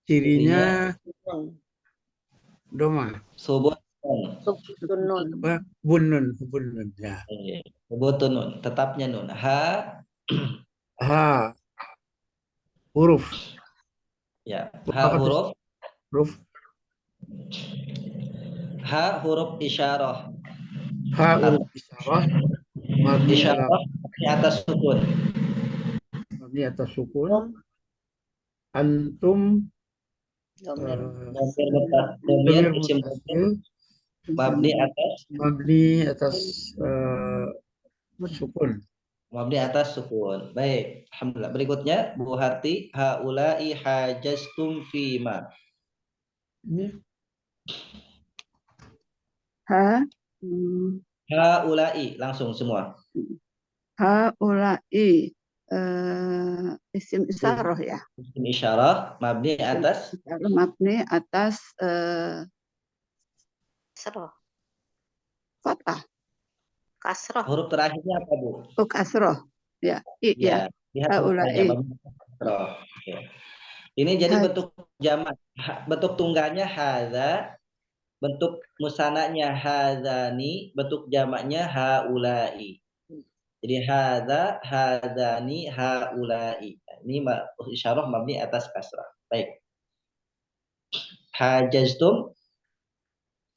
cirinya doma bunun ya. Subutun nun, tetapnya nun. Huruf. Ya, huruf. Huruf isyarah. Huruf isyarah. Isyarah di atas sukun. Di atas sukun. Antum domir isim mabni atas sukun. Mabni atas sukun. Baik, alhamdulillah. Berikutnya Bu Harti, haula'i hajastum fima. Haula'i langsung semua. Haula'i isim isyarah ya. Isim isyarah mabni atas fathah. Kasroh. Huruf terakhirnya apa, Bu? Oh, kasroh. Ya, ya. Haula'i. Ini jadi bentuk jamak, bentuk tunggalnya hadza, bentuk musananya hadzani, bentuk jamaknya haula'i. Jadi hadza, hadzani, haula'i. Ini isyarah mabni atas kasrah. Baik.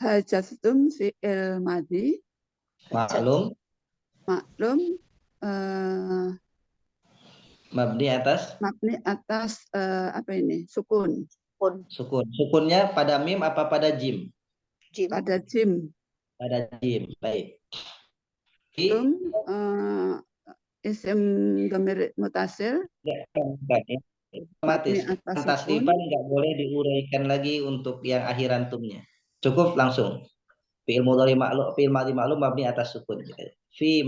Hajaztum fi'il madhi. Maklum mabni atas apa ini? Sukun. Sukunnya pada mim apa pada jim? Pada jim. Baik. Isim dhamir mutasil. Otomatis. Tasrifan nggak boleh diuraikan lagi untuk yang akhir antumnya. Cukup langsung. Fi'il mudhari ma'lum, fi'il madhi ma'lum mabni atas sukun. Fi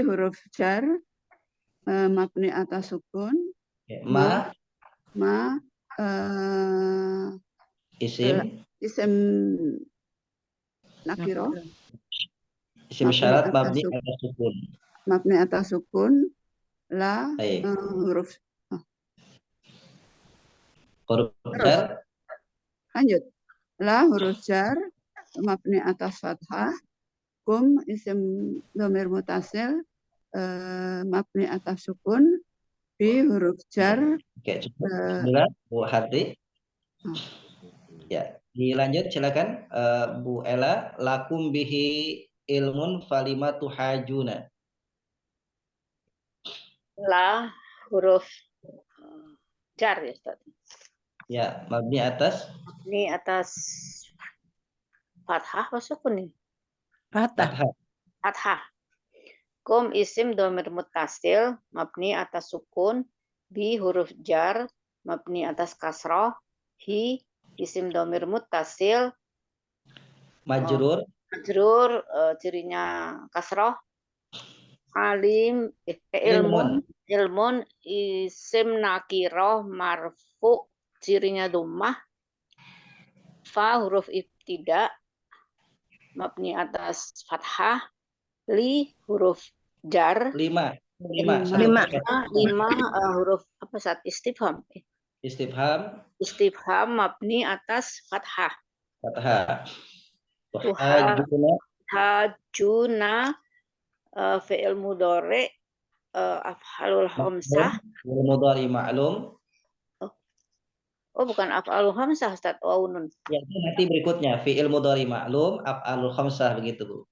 huruf jar mabni atas sukun. Isim nakiro. Isim syarat mabni atas sukun. Mabni atas sukun. La huruf Huruf Terus jar lanjut. La huruf jar mabni atas fathah. Kum isim dhamir mutasil mabni atas sukun. Bi huruf jar Oke, cukup. Bismillah, Bu Hardi. Ya, dilanjut silakan Bu Ella. Lakum bihi ilmun falima tuhajuna. La huruf jar ya Ustaz. Ya, mabni atas Ini atas fathah apa sukun nih? Fathah. fathah. Fathah. Kum isim dhamir muttasil mabni atas sukun. Bi huruf jar mabni atas kasroh. Hi isim dhamir muttasil Majrur majrur cirinya kasroh. Alim ilmun isim nakiroh marfu cirinya dhammah. Fa huruf ibtida mabni atas fathah. Li huruf jar. lima Huruf apa saat istifham? Istifham mabni atas fathah. Fathah. Tuhajuna fi'il mudhari af'alul khamsah. Mudhari ma'lum. Oh, bukan af'alul khamsah Ustaz. Nun. Ya, itu nanti berikutnya fi'il mudhari ma'lum af'alul khamsah begitu, Bu.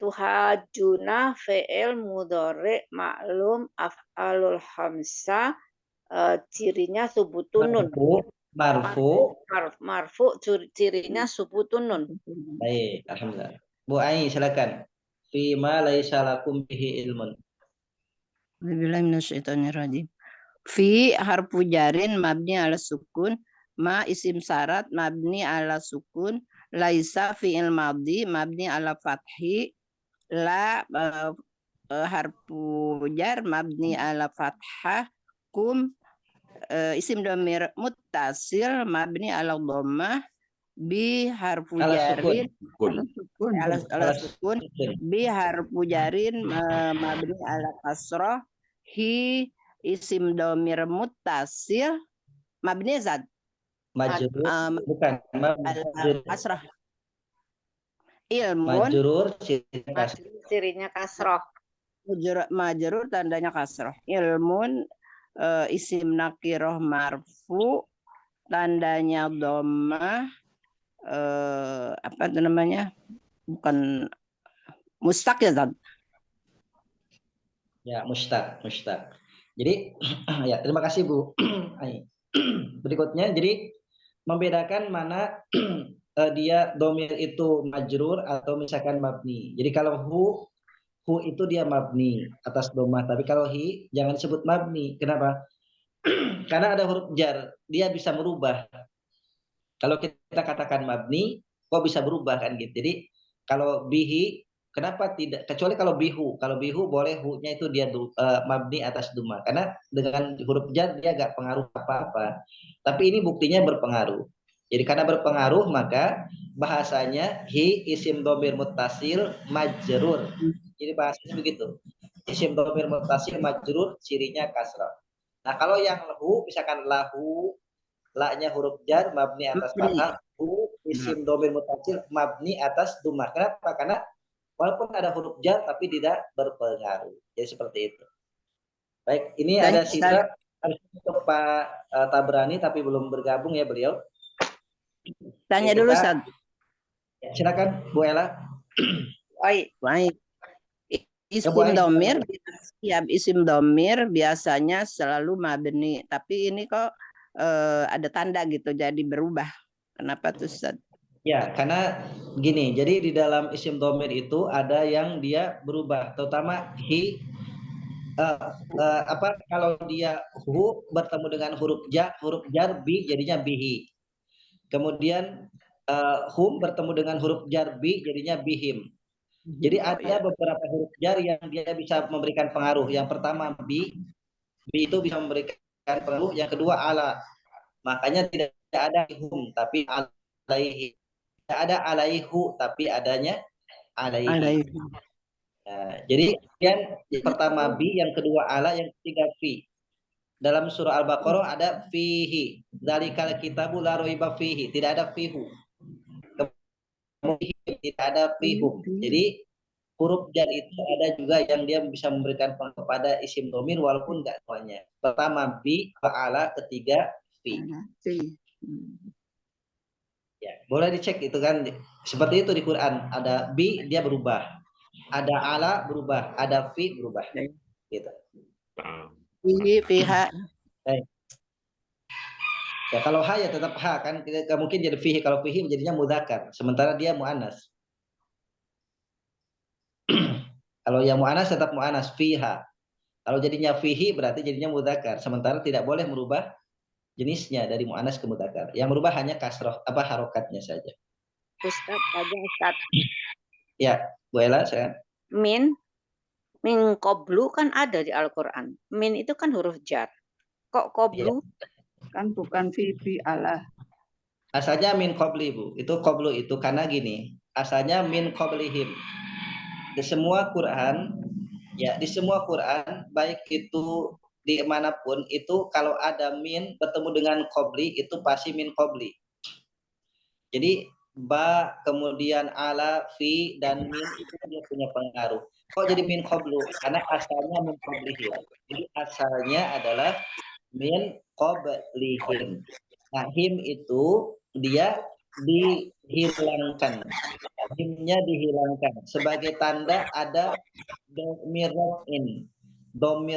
Tuhajuna fi'il mudhari ma'lum af'alul khamsah cirinya subutun nun. Marfu cirinya subutun nun. Baik, alhamdulillah. Bu Ai silakan. Fima laisa lakum bihi ilmun. Bismillahirrahmanirrahim minasyaitonirrajim. Fi harfu jarin mabni ala sukun, ma isim syarat mabni ala sukun, laisa fi'il madhi mabni ala fathi, la harfu jar mabni ala fathah, kum isim dhamir muttasil mabni ala dhammah, bi harfu jarin ala sukun, bi harfu jarin mabni ala kasrah, hi isim dhamir muttasil mabni zat Majrur bukan kasrah. Ilmun majrur cirinya kasrah. Majrur tandanya kasrah. Ilmun isim nakiroh marfu tandanya dhammah apa itu namanya? Bukan mustaq ya Zat? Ya, mustaq. Jadi ya, terima kasih Bu. Berikutnya jadi membedakan mana dia domir itu majrur atau misalkan mabni. Jadi kalau hu itu dia mabni atas dhammah, tapi kalau hi jangan sebut mabni. Kenapa? Karena ada huruf jar, dia bisa merubah. Kalau kita katakan mabni, kok bisa berubah kan gitu. Jadi kalau bihi, kenapa tidak? Kecuali kalau bihu. Kalau bihu boleh hu-nya itu dia mabni atas dhammah. Karena dengan huruf jar dia gak pengaruh apa-apa. Tapi ini buktinya berpengaruh. Jadi karena berpengaruh maka bahasanya hi isim dhamir muttasil majrur. Jadi bahasanya begitu. Isim dhamir muttasil majrur cirinya kasrah. Nah, kalau yang lahu misalkan lahu la-nya huruf jar mabni atas fathah, hu isim dhamir muttasil mabni atas dhammah. Kenapa? Karena walaupun ada huruf jar tapi tidak berpengaruh. Jadi seperti itu. Baik, ini ada sisa untuk Pak Tabrani tapi belum bergabung ya beliau. Tanya dulu Ustaz. Silakan Bu Ella. Baik. Isim domir, isim domir biasanya selalu mabni, tapi ini kok ada tanda gitu, jadi berubah. Kenapa tuh Ustaz? Ya, karena gini, jadi di dalam isim domir itu ada yang dia berubah, terutama hi. Kalau dia hu bertemu dengan huruf jar bi jadinya bihi. Kemudian hum bertemu dengan huruf jar bi jadinya bihim. Jadi ada beberapa huruf jar yang dia bisa memberikan pengaruh. Yang pertama bi itu bisa memberikan pengaruh. Yang kedua ala. Makanya tidak ada hum tapi alaihi. Tidak ada alaihu tapi adanya alaihi. Nah, jadi yang pertama bi, yang kedua ala, yang ketiga fi. Dalam surah Al-Baqarah ada fihi. Dzalikal kitabu la raiba fihi. Tidak ada fihu. Tidak ada fihum. Jadi huruf jar itu ada juga yang dia bisa memberikan pengaruh kepada isim domir walaupun enggak semuanya. Pertama bi, ala, ketiga fi. Ya, boleh dicek itu kan seperti itu di Quran. Ada bi dia berubah. Ada ala berubah, ada fi berubah. Gitu. Fiha. Ya kalau ha ya tetap ha kan, tidak mungkin jadi fihi. Kalau fihi jadinya mudzakkar, sementara dia muannas. Kalau yang muannas tetap muannas fiha. Kalau jadinya fihi berarti jadinya mudzakkar, sementara tidak boleh merubah jenisnya dari muannas ke mudzakkar. Yang merubah hanya kasroh harokatnya saja. Ustaz. Ya, Bu Ella, saya. Min qablu kan ada di Al-Qur'an. Min itu kan huruf jar. Kok qablu? Kan bukan fi ala. Asalnya min qabli, Bu. Itu qablu itu karena gini, asalnya min qablihim. Di semua Quran, ya di semua Quran, baik itu di manapun, itu kalau ada min bertemu dengan qabli, itu pasti min qabli. Jadi ba, kemudian ala, fi, dan min itu dia punya pengaruh. Kok jadi min qablu? Karena asalnya min qablihim. Jadi asalnya adalah min qablihim. Nah, him itu dia dihilangkan. Himnya dihilangkan. Sebagai tanda ada domir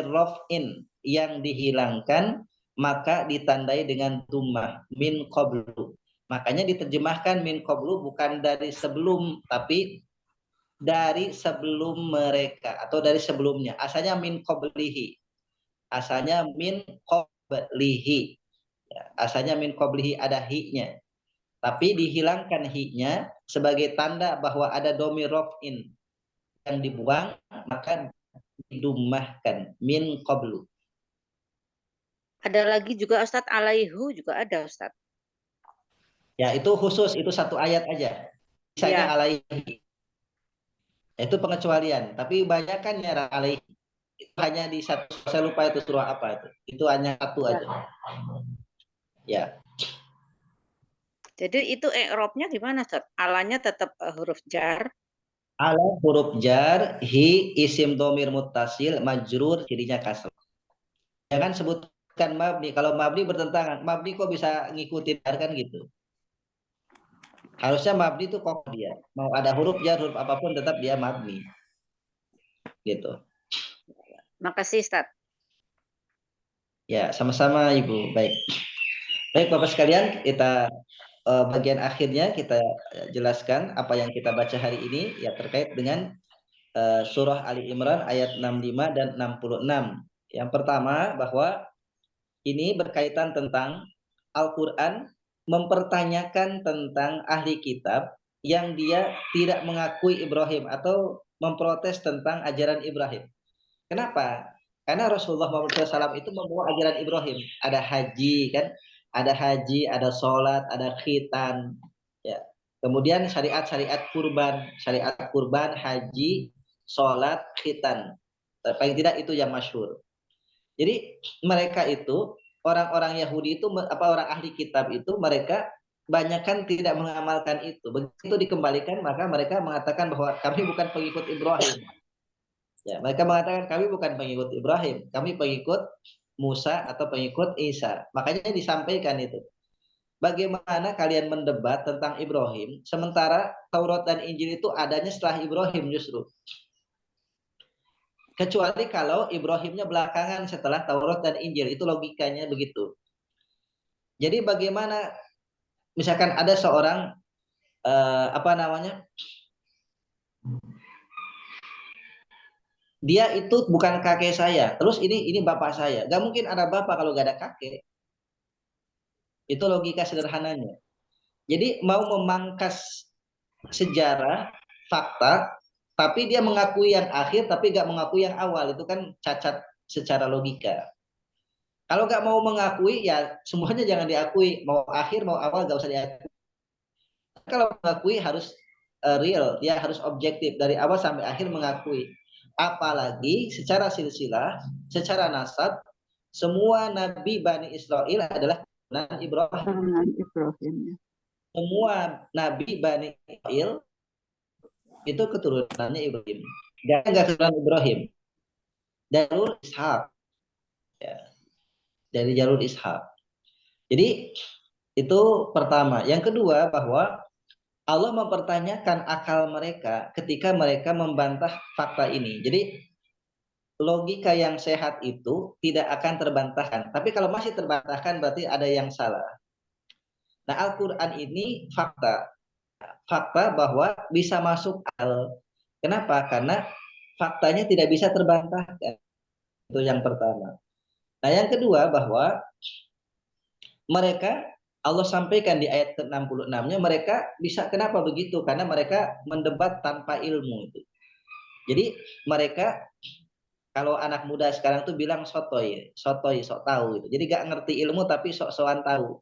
raf'in yang dihilangkan, maka ditandai dengan tummah min qablu. Makanya diterjemahkan min qablu bukan dari sebelum, tapi dari sebelum mereka atau dari sebelumnya. Asalnya min qablihi. Asalnya min qablihi. Ya, asalnya min qablihi ada hi-nya. Tapi dihilangkan hi-nya sebagai tanda bahwa ada domir raf'in yang dibuang, maka didummahkan min qablu. Ada lagi juga Ustadz, alaihu juga ada Ustadz. Ya, itu khusus, itu satu ayat aja. Misalnya alaihi. Itu pengecualian, tapi banyak kan ya alaihi. Itu hanya di satu, saya lupa itu surah apa itu. Itu hanya satu aja. Ya. Jadi itu i'rabnya gimana, Ustaz? Alanya tetap huruf jar. Ala huruf jar, hi isim domir muttasil, majrur jadinya kasrah. Jangan sebutkan mabni. Kalau mabni bertentangan, mabni kok bisa ngikutin jar kan gitu. Harusnya mabni itu kok dia. Mau ada huruf jar, huruf apapun tetap dia mabni. Gitu. Makasih, Ustaz. Ya, sama-sama Ibu. Baik. Baik Bapak sekalian, kita bagian akhirnya kita jelaskan apa yang kita baca hari ini ya terkait dengan surah Ali Imran ayat 65 dan 66. Yang pertama bahwa ini berkaitan tentang Al-Quran mempertanyakan tentang ahli kitab yang dia tidak mengakui Ibrahim atau memprotes tentang ajaran Ibrahim. Kenapa? Karena Rasulullah SAW itu membawa ajaran Ibrahim. Ada haji kan? Ada haji, ada sholat, ada khitan. Ya. Kemudian syariat-syariat kurban, haji, sholat, khitan. Paling tidak itu yang masyhur. Jadi mereka itu, orang-orang Yahudi itu, orang ahli kitab itu, mereka banyakkan tidak mengamalkan itu. Begitu dikembalikan, maka mereka mengatakan bahwa kami bukan pengikut Ibrahim. Ya, mereka mengatakan kami bukan pengikut Ibrahim, kami pengikut Musa atau pengikut Isa. Makanya disampaikan itu. Bagaimana kalian mendebat tentang Ibrahim, sementara Taurat dan Injil itu adanya setelah Ibrahim justru. Kecuali kalau Ibrahimnya belakangan setelah Taurat dan Injil, itu logikanya begitu. Jadi bagaimana, misalkan ada seorang dia itu bukan kakek saya, terus ini bapak saya. Gak mungkin ada bapak kalau gak ada kakek. Itu logika sederhananya. Jadi mau memangkas sejarah, fakta, tapi dia mengakui yang akhir, tapi gak mengakui yang awal. Itu kan cacat secara logika. Kalau gak mau mengakui, ya semuanya jangan diakui. Mau akhir, mau awal gak usah diakui. Kalau mengakui harus real, dia harus objektif. Dari awal sampai akhir mengakui. Apalagi secara silsilah, secara nasab, Semua Nabi Bani Israel adalah keturunan Ibrahim. Keturunan Ibrahim. Semua Nabi Bani Israel itu keturunannya Ibrahim. Dan enggak keturunan Ibrahim. Jalur Ishak. Ya. Dari jalur Ishak. Jadi itu pertama. Yang kedua bahwa Allah mempertanyakan akal mereka ketika mereka membantah fakta ini. Jadi logika yang sehat itu tidak akan terbantahkan. Tapi kalau masih terbantahkan berarti ada yang salah. Nah, Al-Quran ini fakta. Fakta bahwa bisa masuk akal. Kenapa? Karena faktanya tidak bisa terbantahkan. Itu yang pertama. Nah, yang kedua bahwa mereka, Allah sampaikan di ayat ke-66-nya, mereka bisa, kenapa begitu? Karena mereka mendebat tanpa ilmu itu. Jadi mereka, kalau anak muda sekarang tuh bilang sotoy, sok tahu gitu. Jadi gak ngerti ilmu tapi sok-sokan tahu.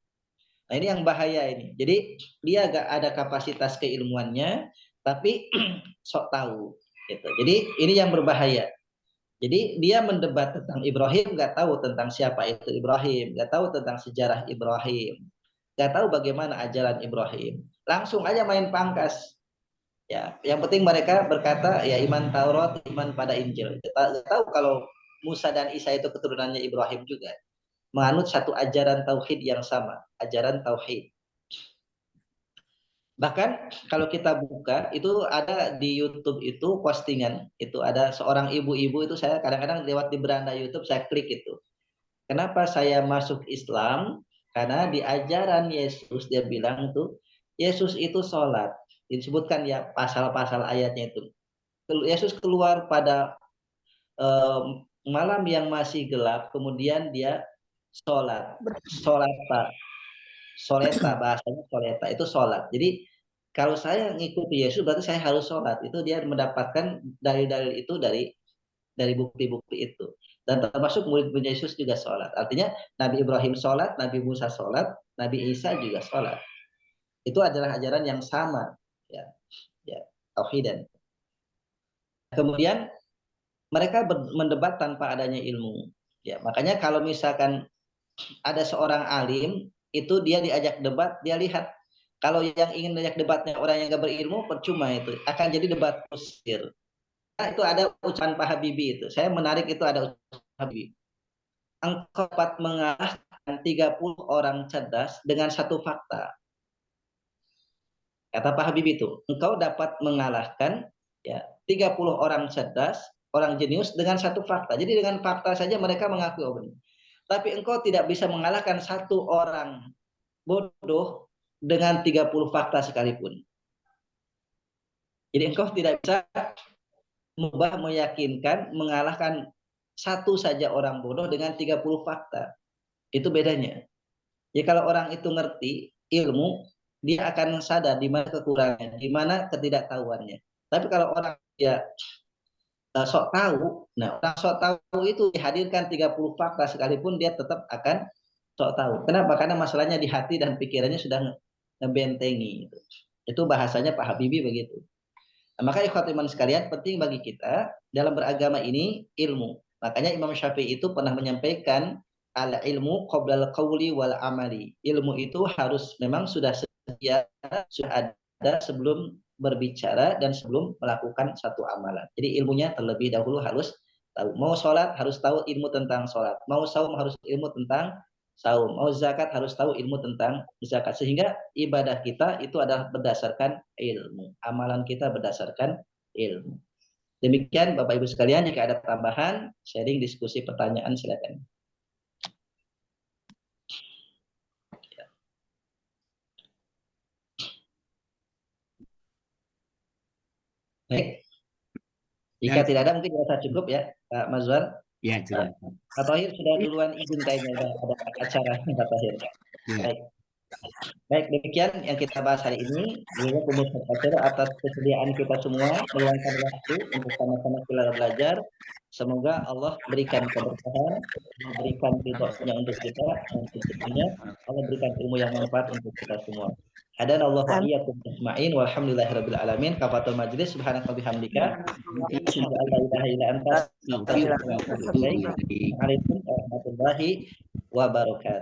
Nah, ini yang bahaya ini. Jadi dia gak ada kapasitas keilmuannya tapi sok tahu gitu. Jadi ini yang berbahaya. Jadi dia mendebat tentang Ibrahim, gak tahu tentang siapa itu Ibrahim, gak tahu tentang sejarah Ibrahim, gak tahu bagaimana ajaran Ibrahim. Langsung aja main pangkas. Ya, yang penting mereka berkata ya iman Taurat, iman pada Injil. Gak tahu kalau Musa dan Isa itu keturunannya Ibrahim juga. Menganut satu ajaran tauhid yang sama, ajaran tauhid. Bahkan kalau kita buka itu ada di YouTube itu postingan, itu ada seorang ibu-ibu itu, saya kadang-kadang lewat di beranda YouTube saya klik itu. Kenapa saya masuk Islam? Karena di ajaran Yesus dia bilang tuh Yesus itu sholat. Disebutkan ya pasal-pasal ayatnya itu. Yesus keluar pada malam yang masih gelap, kemudian dia sholat. Soleta, bahasanya soleta itu sholat. Jadi kalau saya ngikuti Yesus berarti saya harus sholat. Itu dia mendapatkan dalil-dalil itu dari bukti-bukti itu. Dan termasuk murid-murid Yesus juga sholat. Artinya Nabi Ibrahim sholat, Nabi Musa sholat, Nabi Isa juga sholat. Itu adalah ajaran yang sama, ya, tauhidan. Kemudian mereka mendebat tanpa adanya ilmu. Ya, makanya kalau misalkan ada seorang alim itu dia diajak debat, dia lihat kalau yang ingin diajak debatnya orang yang gak berilmu, percuma itu, akan jadi debat kusir. Nah, itu ada ucapan Pak Habibie itu, saya menarik itu ada ucapan Habibie. Engkau dapat mengalahkan 30 orang cerdas dengan satu fakta. Kata Pak Habibie itu, engkau dapat mengalahkan ya 30 orang cerdas, orang jenius dengan satu fakta. Jadi dengan fakta saja mereka mengaku benar. Tapi engkau tidak bisa mengalahkan satu orang bodoh dengan 30 fakta sekalipun. Jadi engkau tidak bisa meyakinkan, mengalahkan satu saja orang bodoh dengan 30 fakta. Itu bedanya. Jadi kalau orang itu ngerti ilmu, dia akan sadar di mana kekurangannya, di mana ketidaktahuannya. Tapi kalau orang dia sok tahu, nah orang sok tahu itu dihadirkan 30 fakta sekalipun dia tetap akan sok tahu. Kenapa? Karena masalahnya di hati dan pikirannya sudah ngebentengi. Itu bahasanya Pak Habibie begitu. Nah, maka ikhwat iman sekalian, penting bagi kita dalam beragama ini ilmu. Makanya Imam Syafi'i itu pernah menyampaikan al ilmu qoblal qawli wal amali. Ilmu itu harus memang sudah ada sebelum berbicara dan sebelum melakukan satu amalan. Jadi ilmunya terlebih dahulu harus tahu. Mau sholat harus tahu ilmu tentang sholat. Mau saum harus ilmu tentang saum. Mau zakat harus tahu ilmu tentang zakat. Sehingga ibadah kita itu adalah berdasarkan ilmu. Amalan kita berdasarkan ilmu. Demikian Bapak Ibu sekalian, jika ada tambahan, sharing, diskusi, pertanyaan silakan. Baik. Jika tidak ada mungkin dirasa cukup ya Pak Mazwar. Ya, cukup. Pak Thohir sudah duluan izin kayaknya ada acara Pak Thohir. Ya. Baik. Baik, demikian yang kita bahas hari ini. Semoga pemirsa Pasir atas kesediaan kita semua meluangkan waktu untuk sama-sama kita belajar. Semoga Allah berikan keberkahan, berikan ridhonya untuk kita, dan tentunya Allah berikan ilmu yang manfaat untuk kita semua. Hadan Allah wa iyyakum ajma'in walhamdulillahirabbil alamin. Kafatul majlis subhanaka bihamdika. Asyhadu an la ilaha illa anta astaghfiruka wa atubu ilaik. Waalaikumsalam warahmatullahi wabarakatuh.